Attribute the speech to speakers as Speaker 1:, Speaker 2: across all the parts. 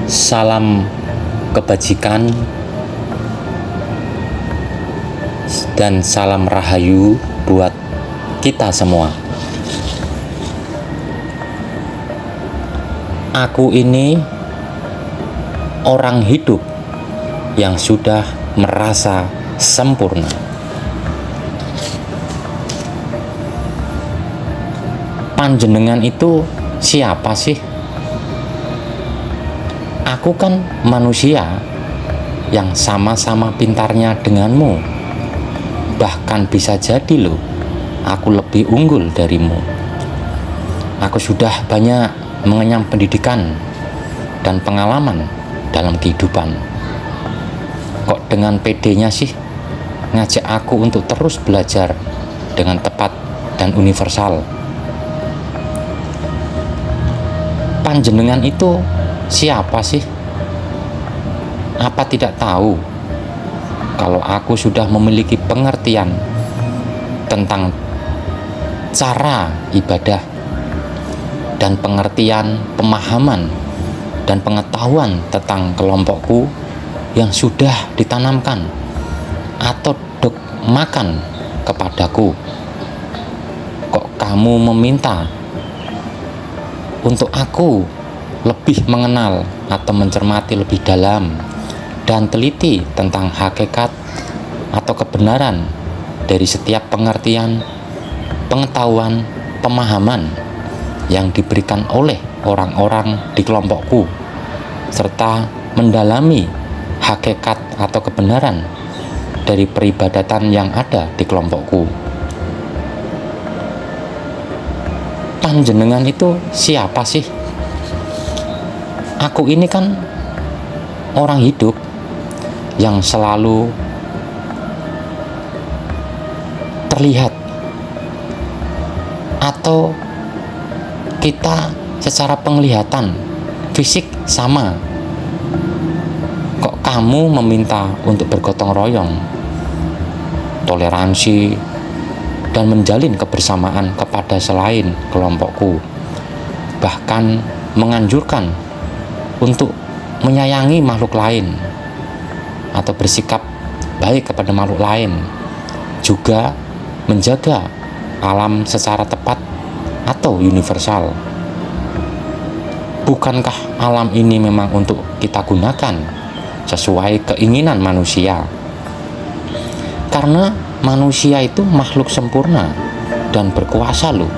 Speaker 1: Salam kebajikan dan salam rahayu buat kita semua. Aku ini orang hidup yang sudah merasa sempurna. Panjenengan itu siapa sih? Aku kan manusia yang sama-sama pintarnya denganmu. Bahkan bisa jadi loh, aku lebih unggul darimu. Aku sudah banyak mengenyam pendidikan dan pengalaman dalam kehidupan. Kok dengan pedenya sih ngajak aku untuk terus belajar dengan tepat dan universal? Panjenengan itu siapa sih? Apa tidak tahu kalau aku sudah memiliki pengertian tentang cara ibadah dan pengertian, pemahaman dan pengetahuan tentang kelompokku yang sudah ditanamkan atau dogmakan kepadaku? Kok kamu meminta untuk aku lebih mengenal atau mencermati lebih dalam dan teliti tentang hakikat atau kebenaran dari setiap pengertian, pengetahuan, pemahaman yang diberikan oleh orang-orang di kelompokku, serta mendalami hakikat atau kebenaran dari peribadatan yang ada di kelompokku. Panjenengan itu siapa sih? Aku ini kan orang hidup yang selalu terlihat, atau kita secara penglihatan fisik sama. Kok kamu meminta untuk bergotong royong, toleransi, dan menjalin kebersamaan kepada selain kelompokku, bahkan menganjurkan untuk menyayangi makhluk lain atau bersikap baik kepada makhluk lain, juga menjaga alam secara tepat atau universal? Bukankah alam ini memang untuk kita gunakan sesuai keinginan manusia? Karena manusia itu makhluk sempurna dan berkuasa loh.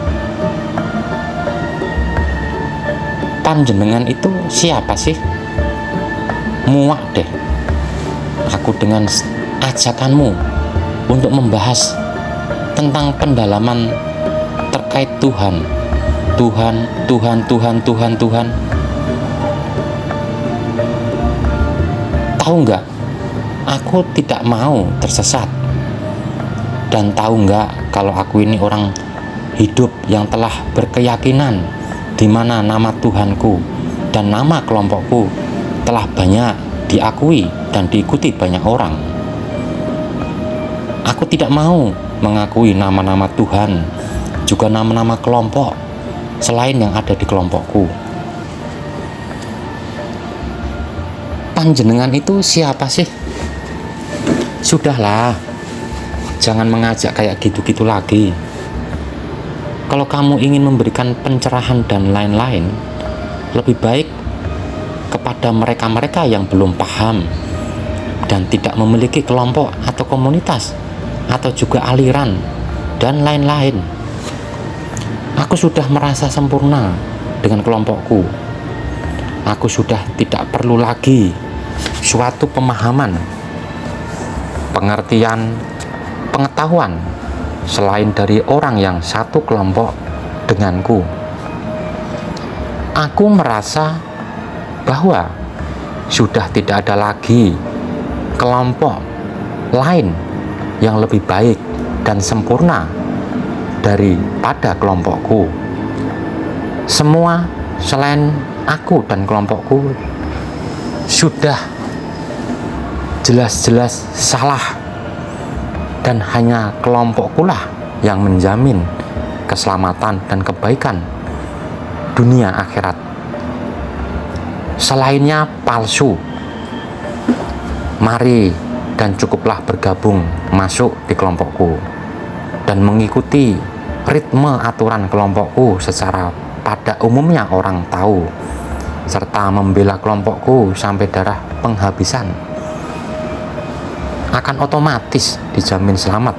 Speaker 1: Panjenengan itu siapa sih? Muak deh aku dengan ajakanmu untuk membahas tentang pendalaman terkait Tuhan. Tuhan. Tahu nggak? Aku tidak mau tersesat. Dan tahu nggak kalau aku ini orang hidup yang telah berkeyakinan di mana nama Tuhanku dan nama kelompokku telah banyak diakui dan diikuti banyak orang. Aku tidak mau mengakui nama-nama Tuhan, juga nama-nama kelompok selain yang ada di kelompokku. Panjenengan itu siapa sih? Sudahlah, jangan mengajak kayak gitu-gitu lagi. Kalau kamu ingin memberikan pencerahan dan lain-lain, lebih baik kepada mereka-mereka yang belum paham dan tidak memiliki kelompok atau komunitas atau juga aliran dan lain-lain. Aku sudah merasa sempurna dengan kelompokku. Aku sudah tidak perlu lagi suatu pemahaman, pengertian, pengetahuan selain dari orang yang satu kelompok denganku. Aku merasa bahwa sudah tidak ada lagi kelompok lain yang lebih baik dan sempurna daripada kelompokku. Semua selain aku dan kelompokku sudah jelas-jelas salah, dan hanya kelompokku lah yang menjamin keselamatan dan kebaikan dunia akhirat. selainnya palsu. Mari dan cukuplah bergabung masuk di kelompokku dan mengikuti ritme aturan kelompokku secara pada umumnya orang tahu, serta membela kelompokku sampai darah penghabisan. Akan otomatis dijamin selamat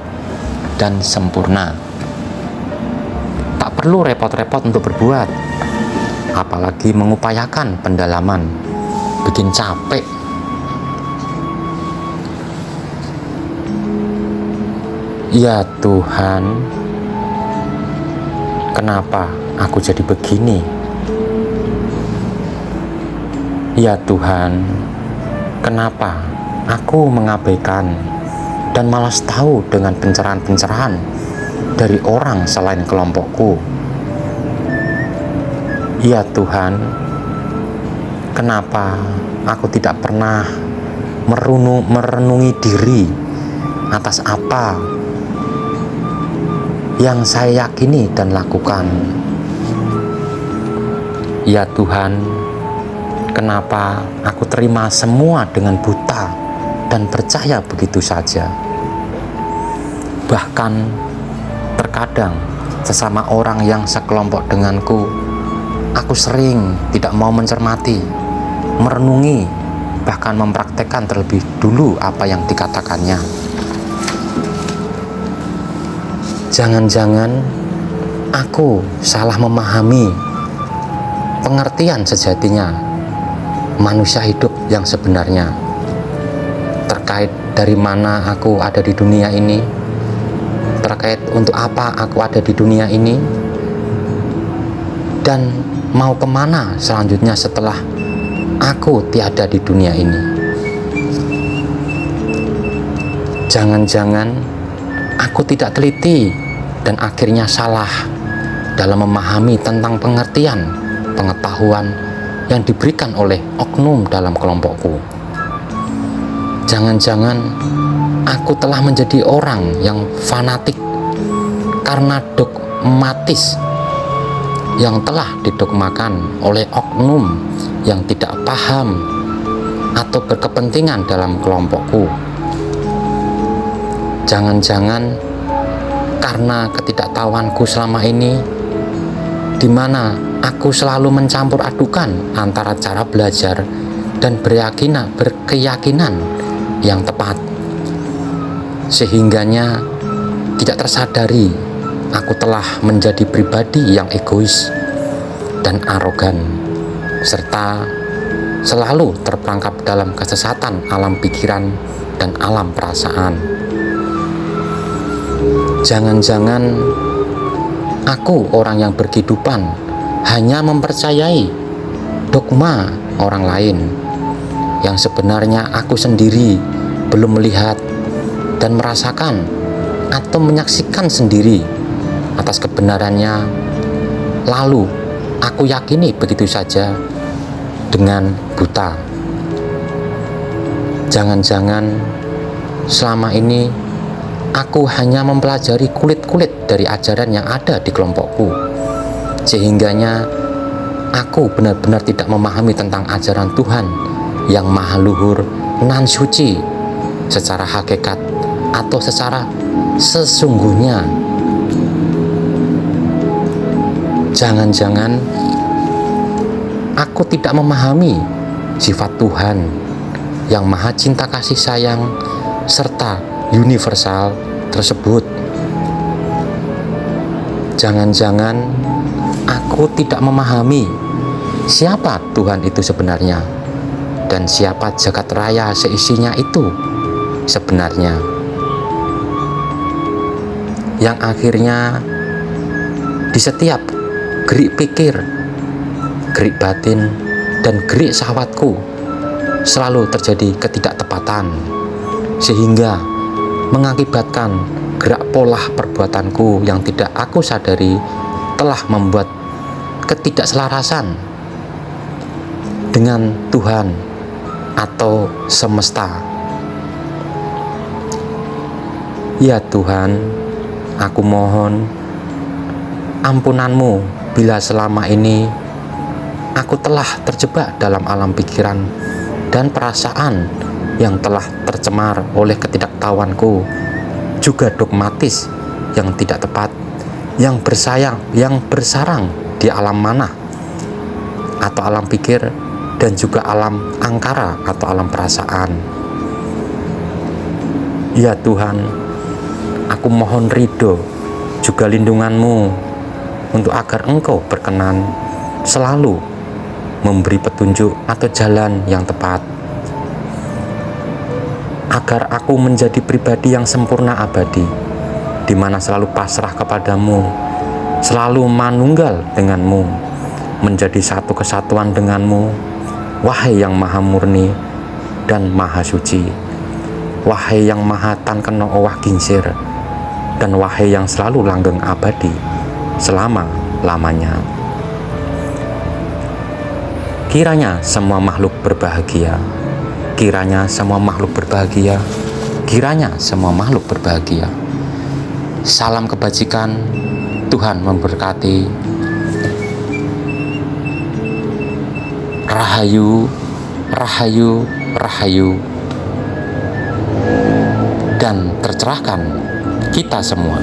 Speaker 1: dan sempurna. Tak perlu repot-repot untuk berbuat, apalagi mengupayakan pendalaman, bikin capek. Ya Tuhan, kenapa aku jadi begini? Ya Tuhan, kenapa aku mengabaikan dan malas tahu dengan pencerahan-pencerahan dari orang selain kelompokku? Ya Tuhan, kenapa aku tidak pernah merenungi diri atas apa yang saya yakini dan lakukan? Ya Tuhan, kenapa aku terima semua dengan buta dan percaya begitu saja? Bahkan terkadang sesama orang yang sekelompok denganku, aku sering tidak mau mencermati, merenungi, bahkan mempraktekkan terlebih dulu apa yang dikatakannya. Jangan-jangan aku salah memahami pengertian sejatinya manusia hidup yang sebenarnya, terkait dari mana aku ada di dunia ini, terkait untuk apa aku ada di dunia ini, dan mau kemana selanjutnya setelah aku tiada di dunia ini. Jangan-jangan aku tidak teliti dan akhirnya salah dalam memahami tentang pengertian, pengetahuan yang diberikan oleh oknum dalam kelompokku. Jangan-jangan aku telah menjadi orang yang fanatik karena dogmatis yang telah didogmakan oleh oknum yang tidak paham atau berkepentingan dalam kelompokku. Jangan-jangan karena ketidaktahuanku selama ini, di mana aku selalu mencampur adukan antara cara belajar dan berkeyakinan yang tepat, sehingganya tidak tersadari aku telah menjadi pribadi yang egois dan arogan, serta selalu terperangkap dalam kesesatan alam pikiran dan alam perasaan. Jangan-jangan aku orang yang berkehidupan hanya mempercayai dogma orang lain yang sebenarnya aku sendiri belum melihat dan merasakan atau menyaksikan sendiri atas kebenarannya, lalu aku yakini begitu saja dengan buta. Jangan-jangan selama ini aku hanya mempelajari kulit-kulit dari ajaran yang ada di kelompokku, sehingganya aku benar-benar tidak memahami tentang ajaran Tuhan yang maha luhur nan suci secara hakikat atau secara sesungguhnya. Jangan-jangan aku tidak memahami sifat Tuhan yang maha cinta kasih sayang serta universal tersebut. Jangan-jangan aku tidak memahami siapa Tuhan itu sebenarnya dan siapa jagat raya seisinya itu sebenarnya, yang akhirnya di setiap gerik pikir, gerik batin, dan gerik syahwatku selalu terjadi ketidaktepatan, sehingga mengakibatkan gerak pola perbuatanku yang tidak aku sadari telah membuat ketidakselarasan dengan Tuhan atau semesta. Ya Tuhan, aku mohon ampunanmu bila selama ini Aku telah terjebak dalam alam pikiran dan perasaan yang telah tercemar oleh ketidaktahuanku, juga dogmatis yang tidak tepat, yang bersarang di alam mana atau alam pikir, dan juga alam angkara atau alam perasaan. Ya Tuhan, aku mohon ridho juga lindungan-Mu untuk agar Engkau berkenan selalu memberi petunjuk atau jalan yang tepat, agar aku menjadi pribadi yang sempurna abadi, di mana selalu pasrah kepadamu, selalu manunggal denganmu, menjadi satu kesatuan denganmu, wahai yang maha murni dan maha suci, wahai yang maha tan kena owah gingsir, dan wahai yang selalu langgeng abadi selama-lamanya. Kiranya semua makhluk berbahagia, kiranya semua makhluk berbahagia, kiranya semua makhluk berbahagia. Salam kebajikan, Tuhan memberkati. Rahayu, rahayu, rahayu, dan tercerahkan kita semua.